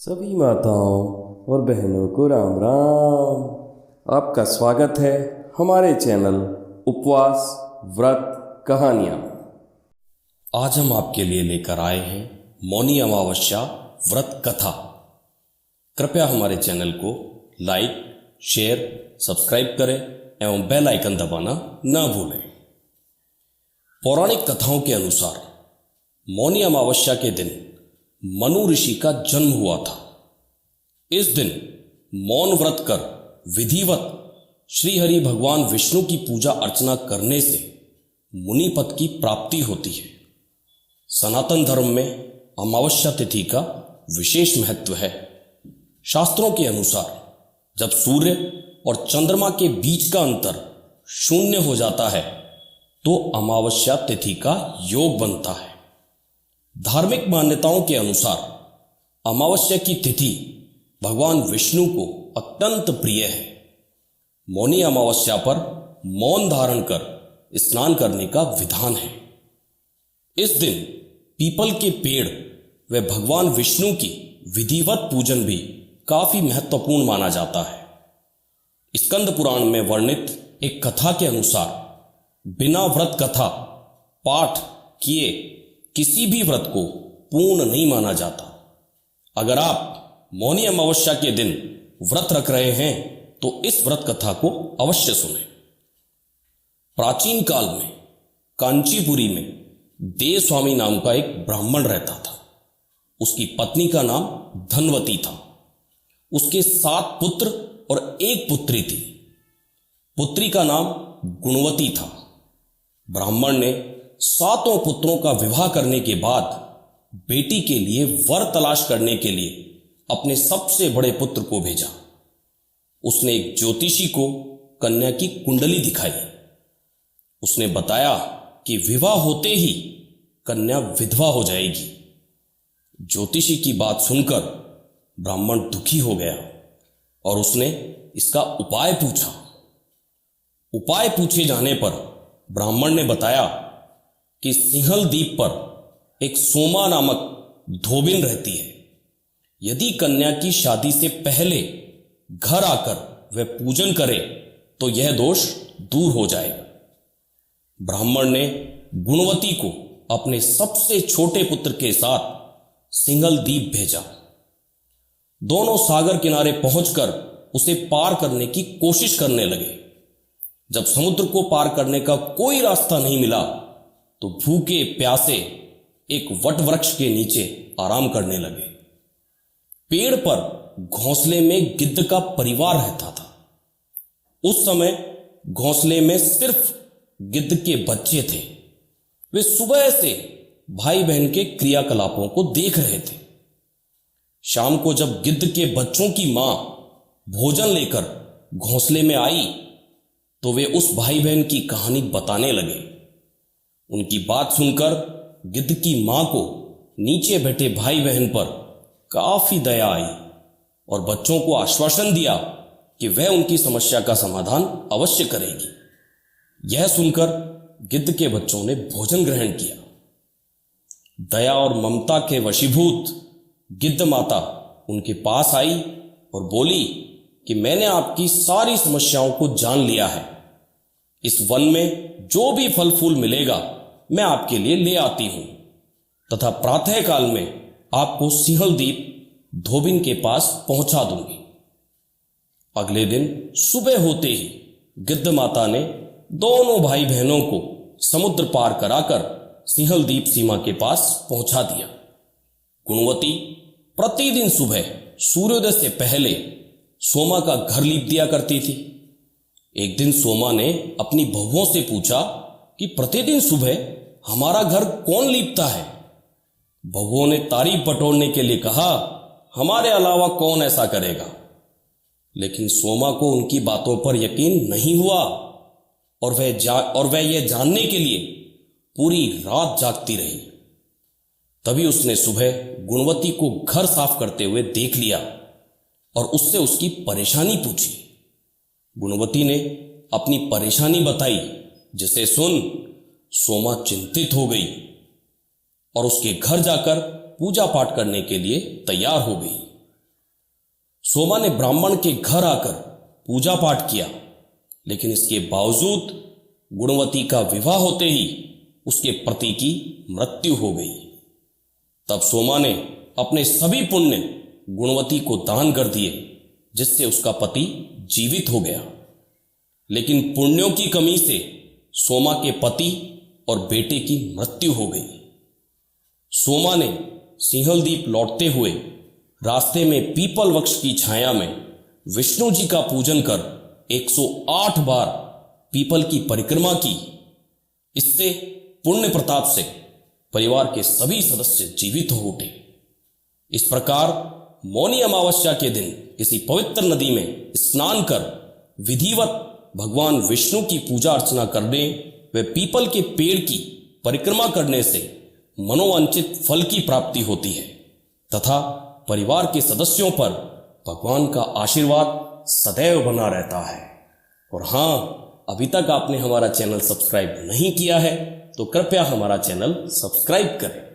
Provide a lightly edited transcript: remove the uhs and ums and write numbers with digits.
सभी माताओं और बहनों को राम राम। आपका स्वागत है हमारे चैनल उपवास व्रत कहानियाँ। आज हम आपके लिए लेकर आए हैं मौनी अमावस्या व्रत कथा। कृपया हमारे चैनल को लाइक, शेयर, सब्सक्राइब करें एवं बेल आइकन दबाना ना भूलें। पौराणिक कथाओं के अनुसार मौनी अमावस्या के दिन मनु ऋषि का जन्म हुआ था। इस दिन मौन व्रत कर विधिवत श्री हरि भगवान विष्णु की पूजा अर्चना करने से मुनि पद की प्राप्ति होती है। सनातन धर्म में अमावस्या तिथि का विशेष महत्व है। शास्त्रों के अनुसार जब सूर्य और चंद्रमा के बीच का अंतर शून्य हो जाता है तो अमावस्या तिथि का योग बनता है। धार्मिक मान्यताओं के अनुसार अमावस्या की तिथि भगवान विष्णु को अत्यंत प्रिय है। मौनी अमावस्या पर मौन धारण कर स्नान करने का विधान है। इस दिन पीपल के पेड़ व भगवान विष्णु की विधिवत पूजन भी काफी महत्वपूर्ण माना जाता है। स्कंद पुराण में वर्णित एक कथा के अनुसार बिना व्रत कथा पाठ किए किसी भी व्रत को पूर्ण नहीं माना जाता। अगर आप मौनी अमावस्या के दिन व्रत रख रहे हैं तो इस व्रत कथा को अवश्य सुनें। प्राचीन काल में कांचीपुरी में देव स्वामी नाम का एक ब्राह्मण रहता था। उसकी पत्नी का नाम धनवती था। उसके 7 पुत्र और 1 पुत्री थी। पुत्री का नाम गुणवती था। ब्राह्मण ने 7 पुत्रों का विवाह करने के बाद बेटी के लिए वर तलाश करने के लिए अपने सबसे बड़े पुत्र को भेजा। उसने एक ज्योतिषी को कन्या की कुंडली दिखाई। उसने बताया कि विवाह होते ही कन्या विधवा हो जाएगी। ज्योतिषी की बात सुनकर ब्राह्मण दुखी हो गया और उसने इसका उपाय पूछा। उपाय पूछे जाने पर ब्राह्मण ने बताया कि सिंहल द्वीप पर एक सोमा नामक धोबिन रहती है। यदि कन्या की शादी से पहले घर आकर वह पूजन करे तो यह दोष दूर हो जाएगा। ब्राह्मण ने गुणवती को अपने सबसे छोटे पुत्र के साथ सिंहल द्वीप भेजा। दोनों सागर किनारे पहुंचकर उसे पार करने की कोशिश करने लगे। जब समुद्र को पार करने का कोई रास्ता नहीं मिला तो भूखे प्यासे एक वट वृक्ष के नीचे आराम करने लगे। पेड़ पर घोंसले में गिद्ध का परिवार रहता था। उस समय घोंसले में सिर्फ गिद्ध के बच्चे थे। वे सुबह से भाई बहन के क्रियाकलापों को देख रहे थे। शाम को जब गिद्ध के बच्चों की मां भोजन लेकर घोंसले में आई तो वे उस भाई बहन की कहानी बताने लगे। उनकी बात सुनकर गिद्ध की मां को नीचे बैठे भाई बहन पर काफी दया आई और बच्चों को आश्वासन दिया कि वह उनकी समस्या का समाधान अवश्य करेगी। यह सुनकर गिद्ध के बच्चों ने भोजन ग्रहण किया। दया और ममता के वशीभूत गिद्ध माता उनके पास आई और बोली कि मैंने आपकी सारी समस्याओं को जान लिया है। इस वन में जो भी फल फूल मिलेगा मैं आपके लिए ले आती हूं तथा प्रातः काल में आपको सिंहल द्वीप धोबिन के पास पहुंचा दूंगी। अगले दिन सुबह होते ही गिद्ध माता ने दोनों भाई बहनों को समुद्र पार कराकर सिंहल द्वीप सीमा के पास पहुंचा दिया। गुणवती प्रतिदिन सुबह सूर्योदय से पहले सोमा का घर लीप दिया करती थी। एक दिन सोमा ने अपनी बहुओं से पूछा कि प्रतिदिन सुबह हमारा घर कौन लीपता है। बहुओं ने तारीफ बटोरने के लिए कहा, हमारे अलावा कौन ऐसा करेगा। लेकिन सोमा को उनकी बातों पर यकीन नहीं हुआ और वह यह जानने के लिए पूरी रात जागती रही। तभी उसने सुबह गुणवती को घर साफ करते हुए देख लिया और उससे उसकी परेशानी पूछी। गुणवती ने अपनी परेशानी बताई, जिसे सुन सोमा चिंतित हो गई और उसके घर जाकर पूजा पाठ करने के लिए तैयार हो गई। सोमा ने ब्राह्मण के घर आकर पूजा पाठ किया, लेकिन इसके बावजूद गुणवती का विवाह होते ही उसके पति की मृत्यु हो गई। तब सोमा ने अपने सभी पुण्य गुणवती को दान कर दिए, जिससे उसका पति जीवित हो गया। लेकिन पुण्यों की कमी से सोमा के पति और बेटे की मृत्यु हो गई। सोमा ने सिंहलदीप लौटते हुए रास्ते में पीपल वृक्ष की छाया में विष्णु जी का पूजन कर 108 बार पीपल की परिक्रमा की। इससे पुण्य प्रताप से परिवार के सभी सदस्य जीवित हो उठे। इस प्रकार मौनी अमावस्या के दिन किसी पवित्र नदी में स्नान कर विधिवत भगवान विष्णु की पूजा अर्चना करने व पीपल के पेड़ की परिक्रमा करने से मनोवांछित फल की प्राप्ति होती है तथा परिवार के सदस्यों पर भगवान का आशीर्वाद सदैव बना रहता है। और हाँ, अभी तक आपने हमारा चैनल सब्सक्राइब नहीं किया है तो कृपया हमारा चैनल सब्सक्राइब करें।